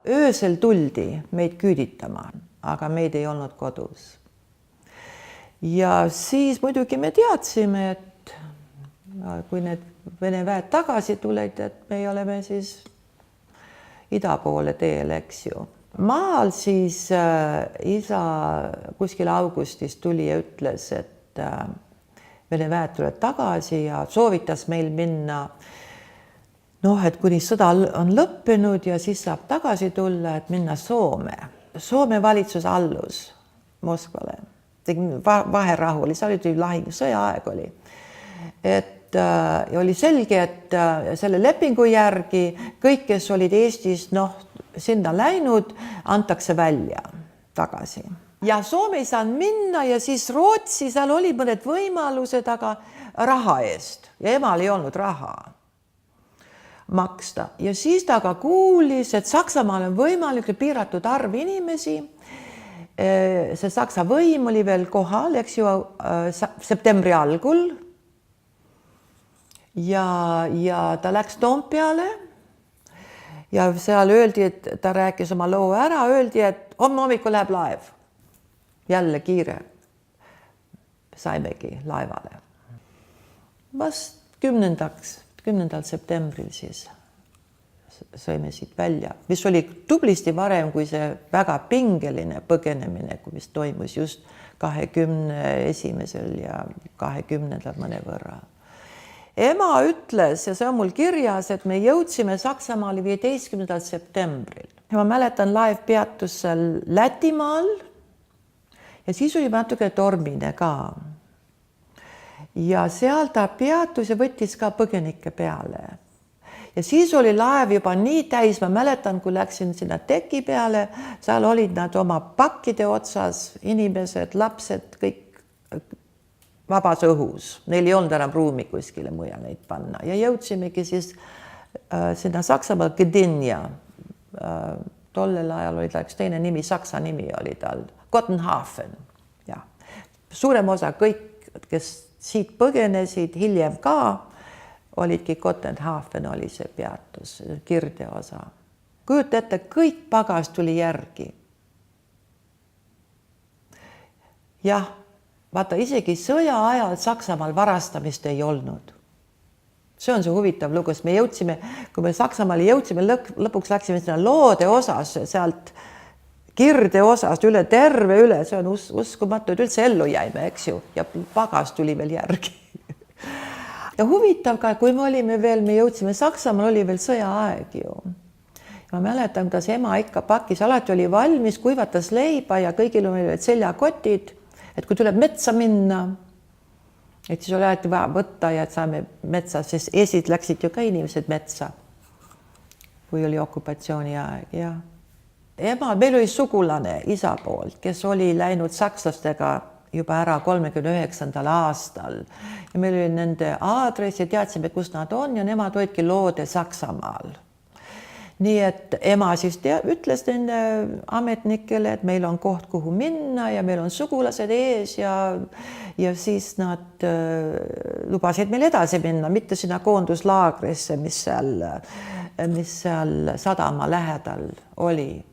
Öösel tuldi meid küüditama, aga meid ei olnud kodus. Ja siis muidugi me teadsime, et kui need Vene väed tagasi tulid, et me oleme siis ida poole teel, eks ju. Maal siis isa kuskil augustis tuli ja ütles, et Vene väed tulevad tagasi ja soovitas meil minna, et kuni sõda on lõppenud ja siis saab tagasi tulla, et minna Soome. Soome valitsus allus Moskvale. Vaherahu oli, see oli lahing, sõjaaeg oli. Ja oli selge, et selle lepingu järgi kõik, kes olid Eestis sinna läinud, antakse välja tagasi. Ja Soome ei saanud minna ja siis Rootsi, seal oli mõned võimalused, aga raha eest. Ja emal ei olnud raha maksta. Ja siis ta ka kuulis, et Saksamaal on võimalik piiratud arv inimesi. See Saksa võim oli veel kohal, eks ju, septembri algul. Ja ta läks Toompeale ja seal öeldi, et ta rääkis oma loo ära, öeldi, et homme hommikul läheb laev. Jälle kiire. Saimegi laevale. Vast 10. septembril siis sõime siit välja, mis oli tublisti varem kui see väga pingeline põgenemine, mis toimus just 21. ja 20. mõnevõrra. Ema ütles, ja see on mul kirjas, et me jõudsime Saksamaale 15. septembril. Ja ma mäletan, laev peatus seal Lätimaal ja siis oli natuke tormine ka. Ja seal ta peatus ja võttis ka põgenike peale. Ja siis oli laev juba nii täis, ma mäletan, kui läksin sinna teki peale, seal olid nad oma pakkide otsas, inimesed, lapsed, kõik vabas õhus. Neil ei olnud enam ruumi kuskile mujal neid panna. Ja jõudsimegi siis sinna Saksamaal Gdynia. Tollel ajal oli ta üks teine nimi, saksa nimi oli tal. Gottenhafen. Ja. Suurem osa kõik, kes siit põgenesid, hiljem ka, olidki Gottenhafen oli see peatus, kirde osa. Kujuta ette, kõik pagas tuli järgi. Jah. Vaata, isegi sõja ajal Saksamaal varastamist ei olnud. See on see huvitav lugu, sest me jõudsime, kui me Saksamaale jõudsime, lõpuks läksime sinna loode osas, sealt kirde osast üle terve üle, see on uskumatu, et üldse ellu jäime, eks ju, ja pagas tuli veel järgi. Ja huvitav ka, kui me jõudsime Saksamaal, oli veel sõjaaeg ju. Ma mäletan, kuidas ema ikka pakkis, alati oli valmis, kuivatas leiba ja kõigil olid seljakotid, et kui tuleb metsa minna, et siis oli alati vaja võtta ja et saame metsa, sest Eestis läksid ju ka inimesed metsa, kui oli okupatsiooni aeg. Ja. Meil oli sugulane isa poolt, kes oli läinud sakslastega juba ära 39. aastal. Ja meil oli nende aadress ja teadsime, kus nad on ja nemad olidki loode Saksamaal. Nii et ema siis ütles nende ametnikele, et meil on koht, kuhu minna ja meil on sugulased ees ja siis nad lubasid meil edasi minna, mitte sinna koonduslaagrisse, mis seal sadama lähedal oli.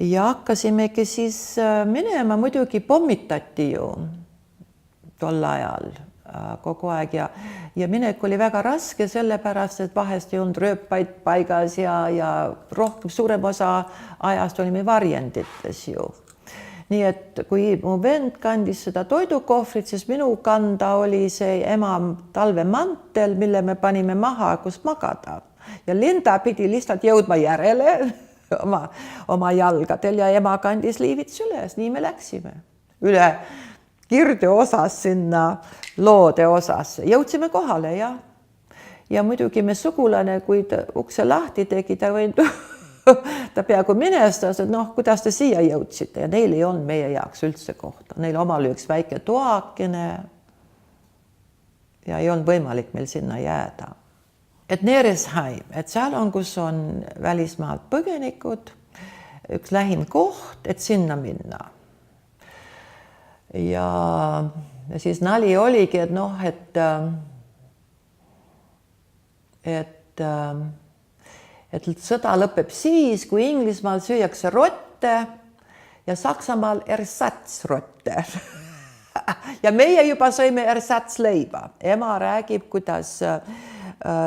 Ja hakkasimegi siis minema, muidugi pommitati ju tol ajal kogu aeg ja minek oli väga raske, sellepärast, et vahest ei olnud rööpaid paigas ja rohkem suurem osa ajast olime varjendites ju. Nii et kui mu vend kandis seda toidukohvrit, siis minu kanda oli see ema talvemantel, mille me panime maha, kus magada. Ja Linda pidi lihtsalt jõudma järele oma jalgadel ja ema kandis liivits üles, nii me läksime üle kirde osas sinna loode osas. Jõudsime kohale, jah. Ja muidugi me sugulane, kui ta ukse lahti tegi, ta peaaegu minestas, et kuidas te siia jõudsite. Ja neil ei olnud meie jaoks üldse kohta. Neil omal üks väike toakene ja ei olnud võimalik meil sinna jääda. Et Neresheim, et seal on, kus on välismaalt põgenikud, üks lähim koht, et sinna minna. Ja siis nali oligi, et et sõda lõpeb siis, kui Inglismaal süüakse rotte ja Saksamaal ersatsrotte. Ja meie juba sõime ersatsleiba. Ema räägib, kuidas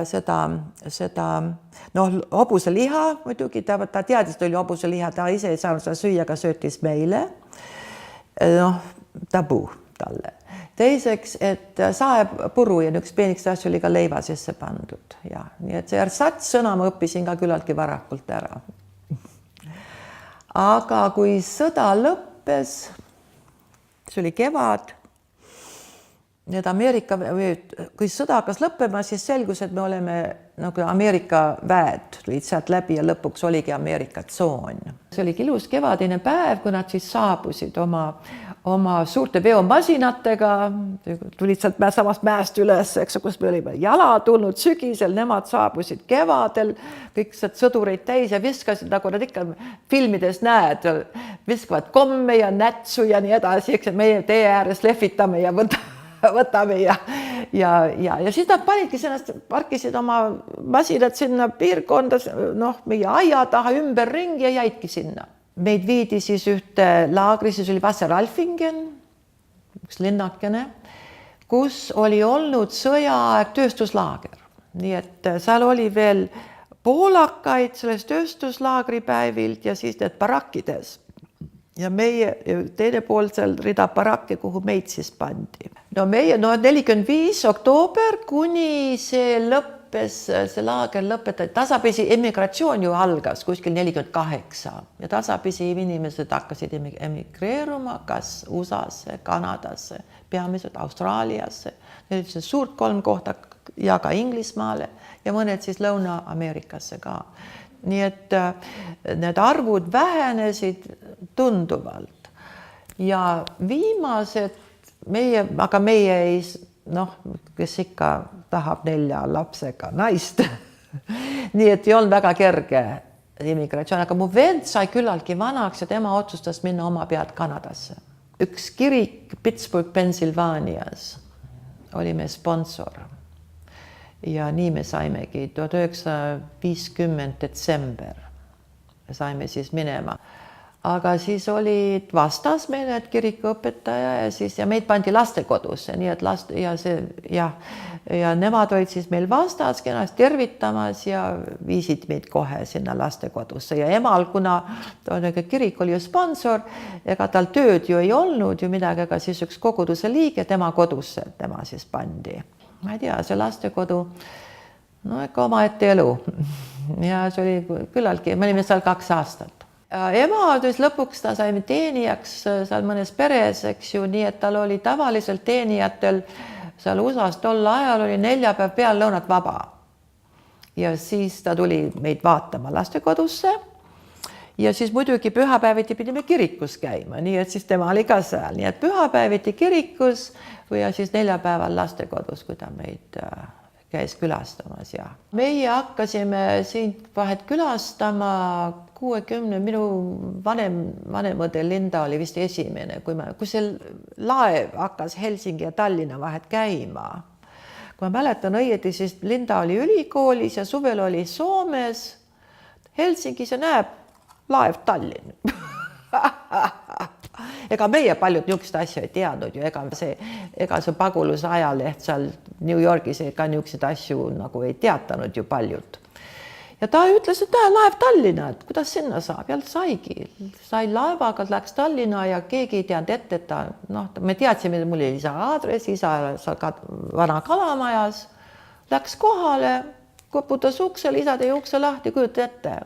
seda hobuseliha, muidugi ta teadis, et oli hobuseliha, ta ise ei saanud seda süüa, aga söötis meile. Tabu talle. Teiseks, et saepuru ja üks peeniks asju oli ka leiva sisse pandud. Ja, nii et see ersats sõna ma õppisin ka küllaltki varakult ära. Aga kui sõda lõppes, see oli kevad, kui sõda hakkas lõppema, siis selgus, et me oleme nagu Ameerika väed tulid sealt läbi ja lõpuks oligi Ameerika tsoon. See oligi ilus kevadine päev, kui nad siis saabusid oma suurte veomasinatega, tulid sealt samast mäest üles, eks, kus me olime jala tulnud sügisel, nemad saabusid kevadel, kõik sõdureid täis ja viskasid, nagu nad ikka filmides näed, viskavad komme ja nätsu ja nii edasi, eks meie tee ääres lehvitame ja võtame ja siis nad panidki ennast, parkisid oma masinad sinna piirkonda, meie aia taha ümberringi ja jäidki sinna. Meid viidi siis ühte laagri, siis oli Wasseralfingen, üks linnakene, kus oli olnud sõjaaeg tööstuslaager. Nii et seal oli veel poolakaid sellest tööstuslaagri päevilt ja siis need barakkides. Ja meie teine pool seal rida barakke, kuhu meid siis pandi. Meie 45 oktoober, kuni see laager lõpetati, tasapisi emigratsioon ju algas kuskil 48 ja tasapisi inimesed hakkasid emigreeruma kas USA-sse, Kanadasse, peamiselt Austraaliasse, suurt 3 kohta ja ka Inglismaale ja mõned siis Lõuna-Ameerikasse ka. Nii et need arvud vähenesid tunduvalt ja viimased aga meie ei, kes ikka tahab 4 lapsega naist. Nii et ei olnud väga kerge immigratsioon, aga mu vend sai küllaltki vanaks ja tema otsustas minna oma pead Kanadasse. Üks kirik Pittsburgh, Pennsylvanias oli meie sponsor. Ja nii me saimegi 1950 detsember saime siis minema. Aga siis olid vastas meile, et kirikuõpetaja ja meid pandi lastekodusse, nii et ja nemad olid siis meil vastas kenast tervitamas ja viisid meid kohe sinna lastekodusse ja emal, kuna kirik oli ju sponsor, ega tal tööd ju ei olnud ju midagi, aga siis üks koguduse liige tema kodusse, tema siis pandi. Ma ei tea, see lastekodu, ikka oma ette elu ja see oli küllaltki, me olime seal 2 aastat. Ema lõpuks ta sai teenijaks seal mõnes peres, eks ju, nii et tal oli tavaliselt teenijatel seal USA-s tol ajal oli 4 päev peal lõunat vaba. Ja siis ta tuli meid vaatama lastekodusse ja siis muidugi pühapäeviti pidime kirikus käima, nii et siis tema oli ka seal, nii et pühapäeviti kirikus või siis 4 päeval lastekodus, kui ta meid käis külastamas. Ja meie hakkasime siin vahet külastama 60, minu vanemõde Linda oli vist esimene, kui see laev hakkas Helsingi ja Tallinna vahet käima. Kui ma mäletan õieti, siis Linda oli ülikoolis ja suvel oli Soomes, Helsingis ja näeb laev Tallinn. Ega meie paljud niisugust asju ei teadnud ju, ega see paguluse ajaleht seal New Yorgis ega niisugused asju nagu ei teatanud ju paljud. Ja ta ütles, et laev Tallinna, et kuidas sinna saab, ja saigi. Sai laevaga, läks Tallinna ja keegi ei teadnud ette, et me teadsime, et mul oli isa aadress, isa vana kalamajas, läks kohale, koputas uksele, isa tegi ukse lahti, kujuta ette.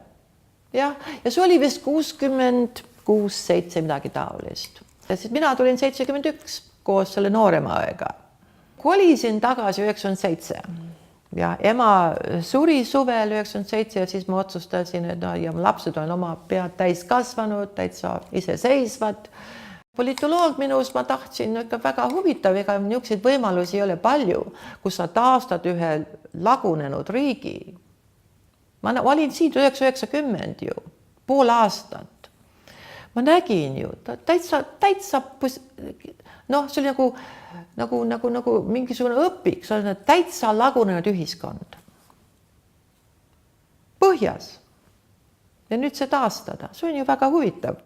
Ja see oli vist 66-7 midagi taolist. Ja siis mina tulin 71 koos selle noorema õega. Kolisin tagasi 97 ja ema suri suvel 97 ja siis ma otsustasin, et ja lapsed on oma pead täis kasvanud, täitsa iseseisvad. Politoloog minus ma tahtsin ikka väga huvitav, ega niisuguseid võimalusi ei ole palju, kus sa taastad ühe lagunenud riigi. Ma olin siin 1990 ju, pool aastat. Ma nägin ju, täitsa, see oli nagu mingisugune õpik, see oli täitsa lagunenud ühiskond. põhjas. Ja nüüd see taastada, see on ju väga huvitav.